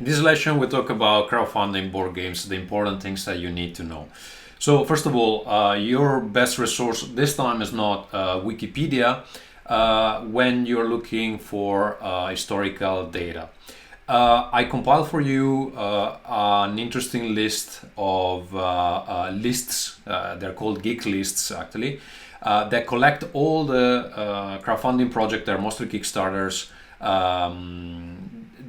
In this lesson, we talk about crowdfunding board games, the important things that you need to know. So first of all, your best resource this time is not Wikipedia when you're looking for historical data. I compiled for you an interesting list of lists, they're called geek lists actually, that collect all the crowdfunding projects, they're mostly Kickstarters,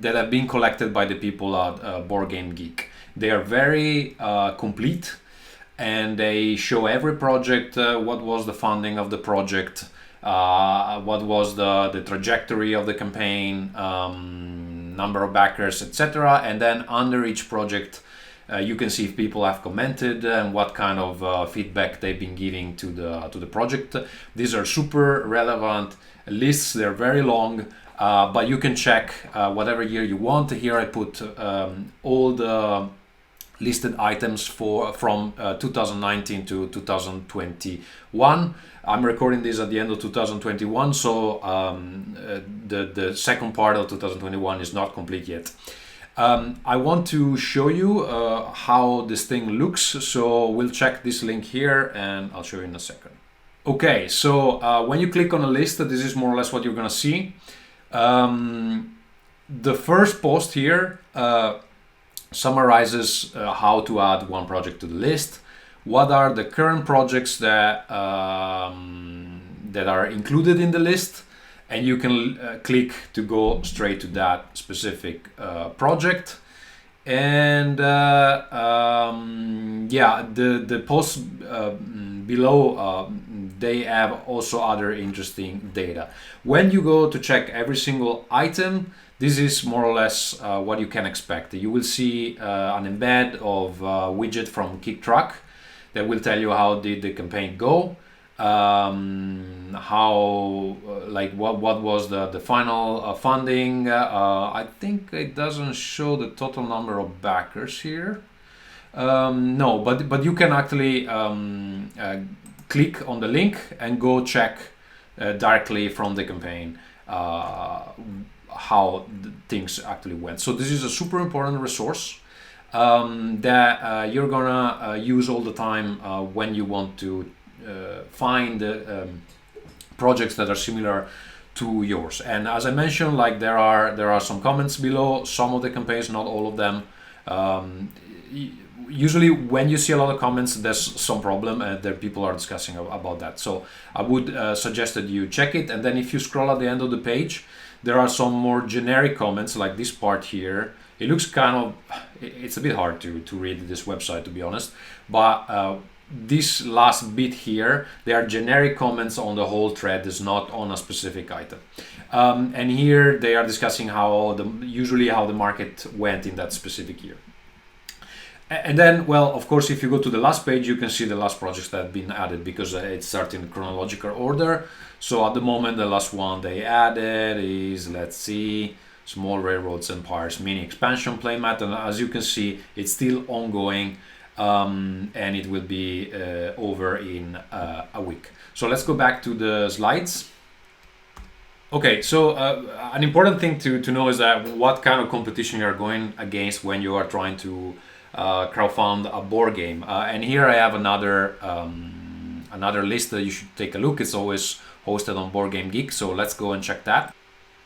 that have been collected by the people at Board Game Geek. They are very complete, and they show every project, what was the funding of the project, what was the trajectory of the campaign, number of backers, etc. And then under each project, you can see if people have commented and what kind of feedback they've been giving to the project. These are super relevant lists. They're very long. But you can check whatever year you want. Here I put all the listed items from 2019 to 2021. I'm recording this at the end of 2021, so the second part of 2021 is not complete yet. I want to show you how this thing looks, so we'll check this link here and I'll show you in a second. Okay, so when you click on a list, this is more or less what you're gonna see. The first post here summarizes how to add one project to the list, what are the current projects that that are included in the list, and you can click to go straight to that specific project. And yeah, the posts below, they have also other interesting data. When you go to check every single item, this is more or less what you can expect. You will see an embed of widget from KickTrack that will tell you how did the campaign go, how like what was the final funding. I think it doesn't show the total number of backers here. No, but you can actually click on the link and go check directly from the campaign how things actually went. So this is a super important resource that you're gonna use all the time when you want to find projects that are similar to yours. And as I mentioned, like there are some comments below some of the campaigns, not all of them. Usually when you see a lot of comments, there's some problem and there people are discussing about that. So I would suggest that you check it, and then if you scroll at the end of the page, there are some more generic comments like this part here. It looks kind of, it's a bit hard to read this website, to be honest, but this last bit here, they are generic comments on the whole thread, is not on a specific item. And here they are discussing usually how the market went in that specific year. And then, well, of course, if you go to the last page, you can see the last projects that have been added because it's starting in chronological order. So at the moment, the last one they added is, let's see, Small Railroads Empires mini expansion playmat. And as you can see, it's still ongoing, and it will be over in a week. So let's go back to the slides. Okay, so an important thing to know is that what kind of competition you are going against when you are trying to crowdfund a board game. And here I have another list that you should take a look. It's always hosted on Board Game Geek, so let's go and check that.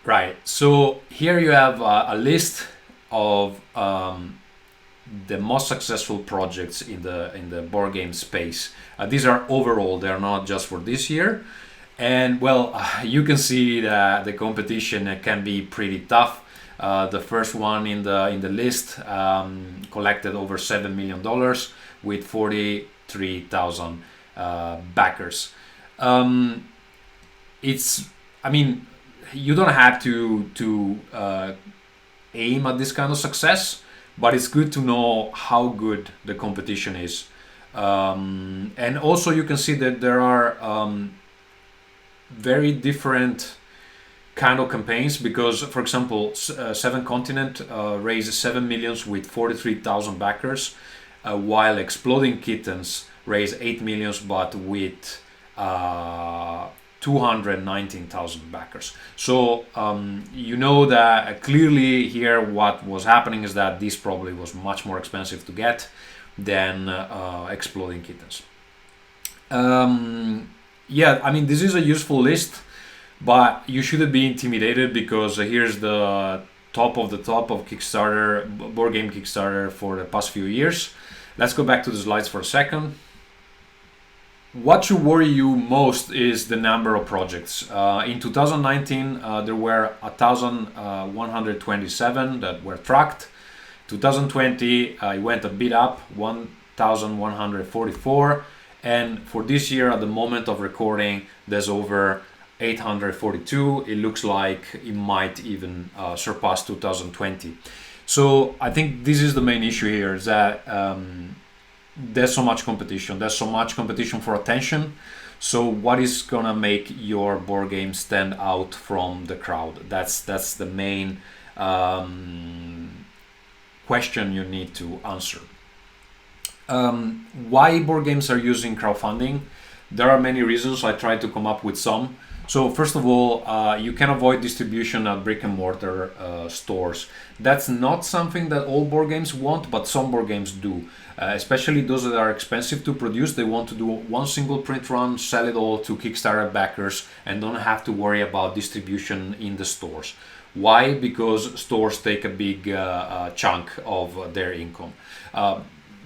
Right, so here you have a list of the most successful projects in the board game space. These are overall, they're not just for this year. And well, you can see that the competition can be pretty tough. The first one in the list collected over $7 million with 43,000 backers. I mean, you don't have to aim at this kind of success, but it's good to know how good the competition is. And also you can see that there are very different kind of campaigns, because for example, Seven Continent raised 7 million with 43,000 backers, while Exploding Kittens raised 8 million but with 219,000 backers. So you know that clearly here what was happening is that this probably was much more expensive to get than Exploding Kittens. Yeah, I mean, this is a useful list, but you shouldn't be intimidated, because here's the top of Kickstarter, board game Kickstarter for the past few years. Let's go back to the slides for a second. What should worry you most is the number of projects. In 2019, there were 1,127 that were tracked. 2020, it went a bit up, 1,144. And for this year, at the moment of recording, there's over 842. It looks like it might even surpass 2020. So I think this is the main issue here, is that there's so much competition. There's so much competition for attention. So what is gonna make your board game stand out from the crowd? That's the main question you need to answer. Why board games are using crowdfunding? There are many reasons. I tried to come up with some. So first of all, you can avoid distribution at brick and mortar stores. That's not something that all board games want, but some board games do. Especially those that are expensive to produce. They want to do one single print run, sell it all to Kickstarter backers, and don't have to worry about distribution in the stores. Why? Because stores take a big chunk of their income.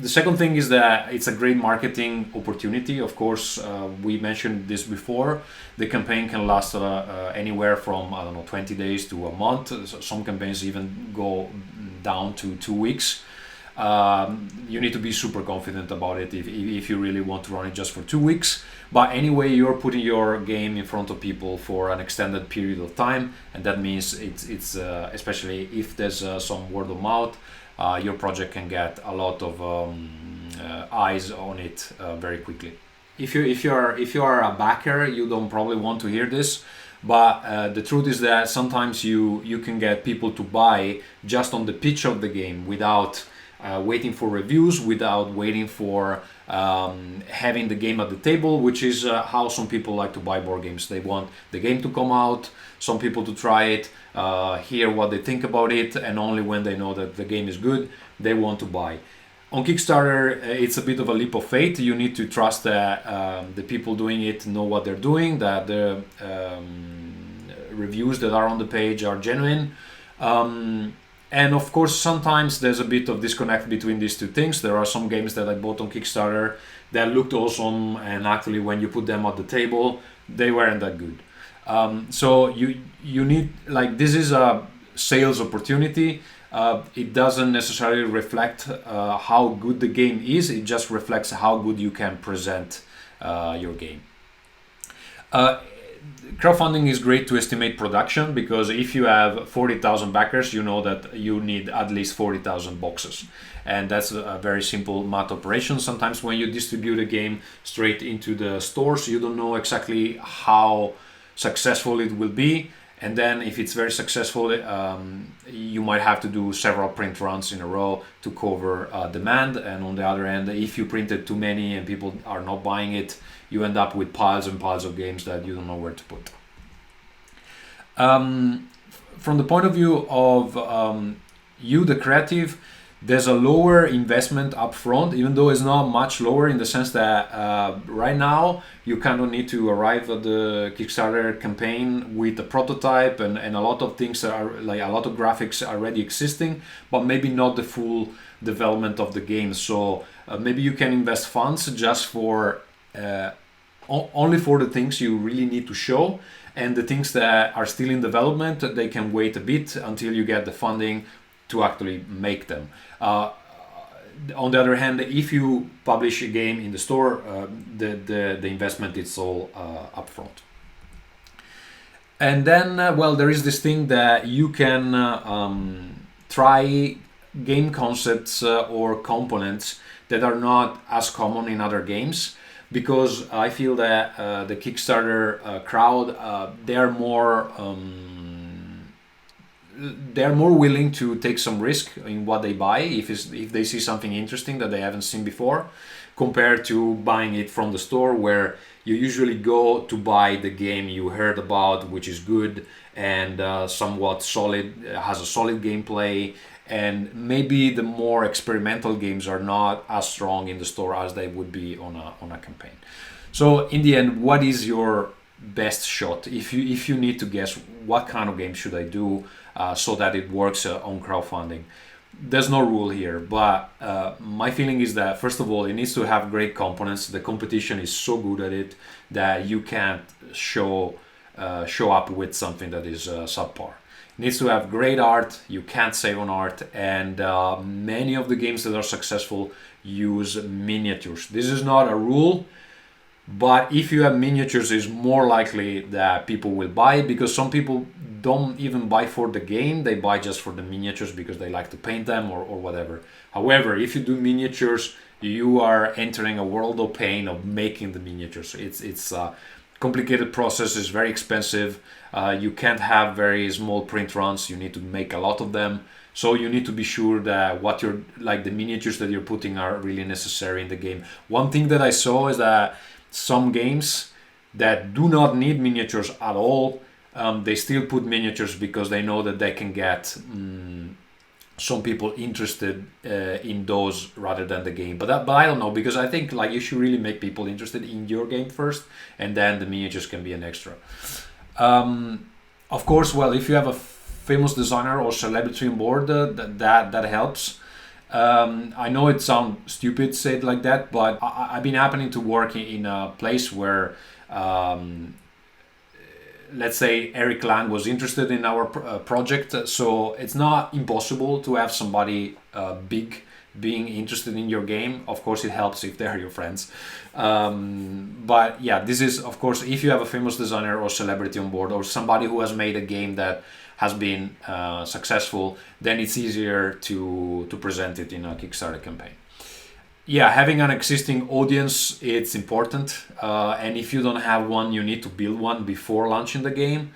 The second thing is that it's a great marketing opportunity. Of course, we mentioned this before. The campaign can last anywhere from, 20 days to a month. Some campaigns even go down to 2 weeks. You need to be super confident about it if you really want to run it just for 2 weeks. But anyway, you're putting your game in front of people for an extended period of time, and that means it's especially if there's some word of mouth, your project can get a lot of eyes on it very quickly. If you are a backer, you don't probably want to hear this, but the truth is that sometimes you can get people to buy just on the pitch of the game without waiting for reviews, without waiting for having the game at the table, which is how some people like to buy board games. They want the game to come out, some people to try it, hear what they think about it, and only when they know that the game is good, they want to buy. On Kickstarter, it's a bit of a leap of faith. You need to trust that the people doing it know what they're doing, that the reviews that are on the page are genuine. And of course, sometimes there's a bit of disconnect between these two things. There are some games that I bought on Kickstarter that looked awesome, and actually when you put them at the table, they weren't that good. So you need, like, this is a sales opportunity. It doesn't necessarily reflect how good the game is. It just reflects how good you can present your game. Crowdfunding is great to estimate production, because if you have 40,000 backers, you know that you need at least 40,000 boxes. And that's a very simple math operation. Sometimes when you distribute a game straight into the stores, you don't know exactly how successful it will be. And then if it's very successful, you might have to do several print runs in a row to cover demand. And on the other end, if you printed too many and people are not buying it, you end up with piles and piles of games that you don't know where to put. From the point of view of you, the creative, there's a lower investment upfront, even though it's not much lower, in the sense that right now you kind of need to arrive at the Kickstarter campaign with a prototype and a lot of things that are, like, a lot of graphics already existing, but maybe not the full development of the game. So maybe you can invest funds just for only for the things you really need to show, and the things that are still in development, they can wait a bit until you get the funding to actually make them. On the other hand, if you publish a game in the store, the investment is all upfront. And then, well, there is this thing that you can try game concepts or components that are not as common in other games, because I feel that the Kickstarter crowd, they're more willing to take some risk in what they buy if they see something interesting that they haven't seen before, compared to buying it from the store, where you usually go to buy the game you heard about, which is good and somewhat solid, has a solid gameplay, and maybe the more experimental games are not as strong in the store as they would be on a campaign. So in the end, what is your best shot? If you need to guess, what kind of game should I do so that it works on crowdfunding? There's no rule here, but my feeling is that first of all, it needs to have great components. The competition is so good at it that you can't show up with something that is subpar. It needs to have great art. You can't save on art, and many of the games that are successful use miniatures. This is not a rule, but if you have miniatures, it's more likely that people will buy it, because some people don't even buy for the game, they buy just for the miniatures because they like to paint them or whatever. However, if you do miniatures, you are entering a world of pain of making the miniatures. It's a complicated process, it's very expensive. You can't have very small print runs, you need to make a lot of them. So you need to be sure that the miniatures that you're putting are really necessary in the game. One thing that I saw is that some games that do not need miniatures at all, they still put miniatures because they know that they can get some people interested in those rather than the game. But I don't know, because I think you should really make people interested in your game first, and then the miniatures can be an extra. Of course, well, if you have a famous designer or celebrity on board, that helps. I know it sounds stupid said like that, but I've been happening to work in a place where let's say Eric Lang was interested in our project, so it's not impossible to have somebody big being interested in your game. Of course, it helps if they are your friends. But yeah, this is, of course, if you have a famous designer or celebrity on board, or somebody who has made a game that has been successful, then it's easier to present it in a Kickstarter campaign. Yeah, having an existing audience, it's important. And if you don't have one, you need to build one before launching the game.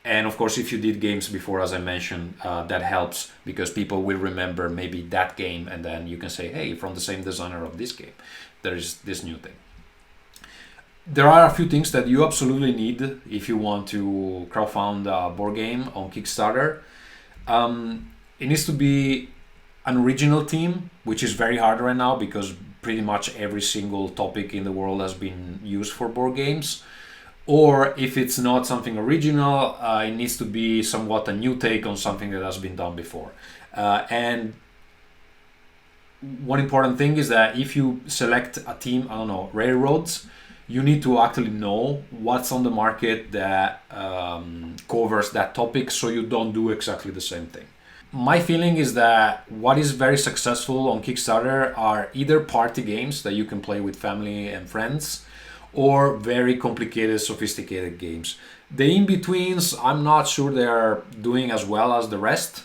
And of course, if you did games before, as I mentioned, that helps, because people will remember maybe that game, and then you can say, hey, from the same designer of this game, there is this new thing. There are a few things that you absolutely need if you want to crowdfund a board game on Kickstarter. It needs to be an original theme, which is very hard right now because pretty much every single topic in the world has been used for board games. Or if it's not something original, it needs to be somewhat a new take on something that has been done before. And one important thing is that if you select a theme, I don't know, railroads, you need to actually know what's on the market that covers that topic, so you don't do exactly the same thing. My feeling is that what is very successful on Kickstarter are either party games that you can play with family and friends, or very complicated, sophisticated games. The in-betweens, I'm not sure they are doing as well as the rest,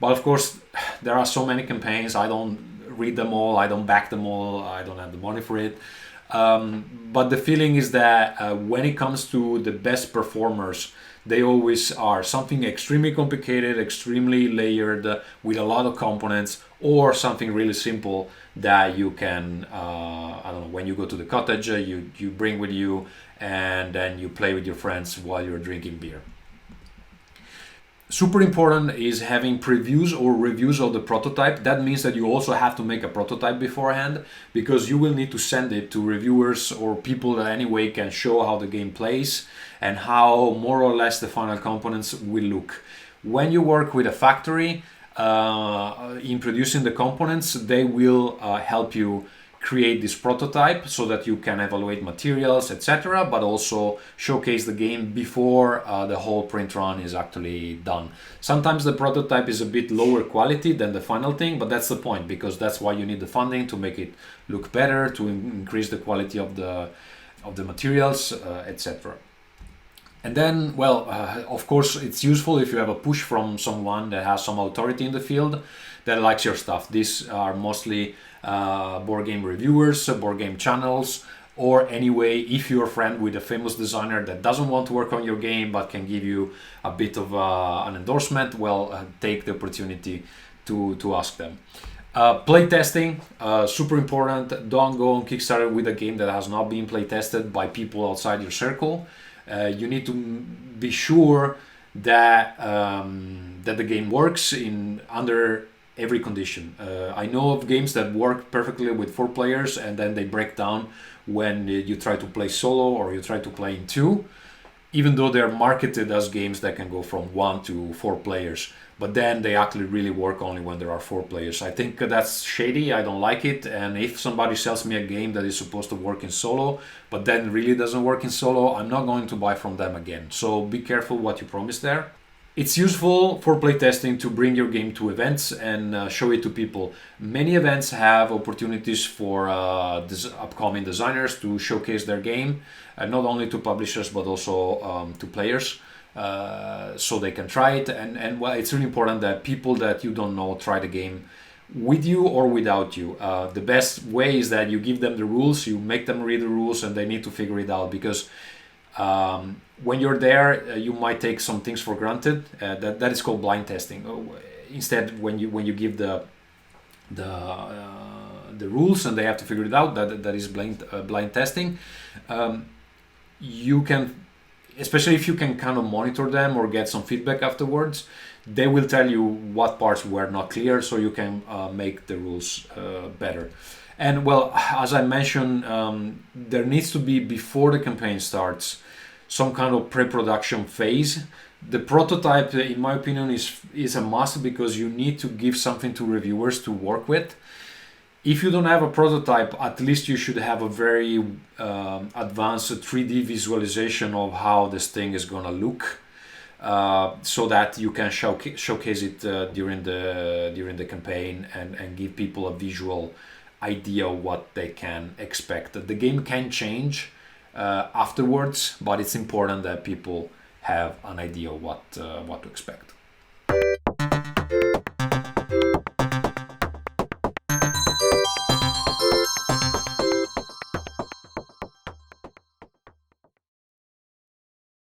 but of course there are so many campaigns, I don't read them all, I don't back them all, I don't have the money for it. But the feeling is that when it comes to the best performers, they always are something extremely complicated, extremely layered, with a lot of components, or something really simple that you can, I don't know, when you go to the cottage, you bring with you, and then you play with your friends while you're drinking beer. Super important is having previews or reviews of the prototype. That means that you also have to make a prototype beforehand, because you will need to send it to reviewers or people that anyway can show how the game plays and how more or less the final components will look. When you work with a factory in producing the components, they will help you create this prototype so that you can evaluate materials, etc., but also showcase the game before the whole print run is actually done. Sometimes the prototype is a bit lower quality than the final thing, but that's the point, because that's why you need the funding, to make it look better, to increase the quality of the materials, etc. And then, well, of course, it's useful if you have a push from someone that has some authority in the field that likes your stuff. These are mostly board game reviewers, board game channels, or anyway, if you're a friend with a famous designer that doesn't want to work on your game but can give you a bit of an endorsement, well, take the opportunity to ask them. Play testing, super important. Don't go on Kickstarter with a game that has not been play tested by people outside your circle. You need to be sure that that the game works in under every condition. I know of games that work perfectly with 4 players and then they break down when you try to play solo or you try to play in 2, even though they're marketed as games that can go from 1 to 4 players. But then they actually really work only when there are 4 players. I think that's shady. I don't like it. And if somebody sells me a game that is supposed to work in solo, but then really doesn't work in solo, I'm not going to buy from them again. So be careful what you promise there. It's useful for playtesting to bring your game to events and show it to people. Many events have opportunities for upcoming designers to showcase their game, not only to publishers but also to players. So they can try it, and well, it's really important that people that you don't know try the game with you or without you. The best way is that you give them the rules, you make them read the rules, and they need to figure it out, because when you're there, you might take some things for granted. That is called blind testing. Instead, when you give the rules and they have to figure it out, that is blind testing. You can, especially if you can kind of monitor them or get some feedback afterwards, they will tell you what parts were not clear, so you can make the rules better. And well, as I mentioned, there needs to be, before the campaign starts, some kind of pre-production phase. The prototype, in my opinion, is a must, because you need to give something to reviewers to work with. If you don't have a prototype, at least you should have a very advanced 3D visualization of how this thing is gonna look, so that you can showcase it during the campaign and give people a visual idea of what they can expect. The game can change afterwards, but it's important that people have an idea of what to expect.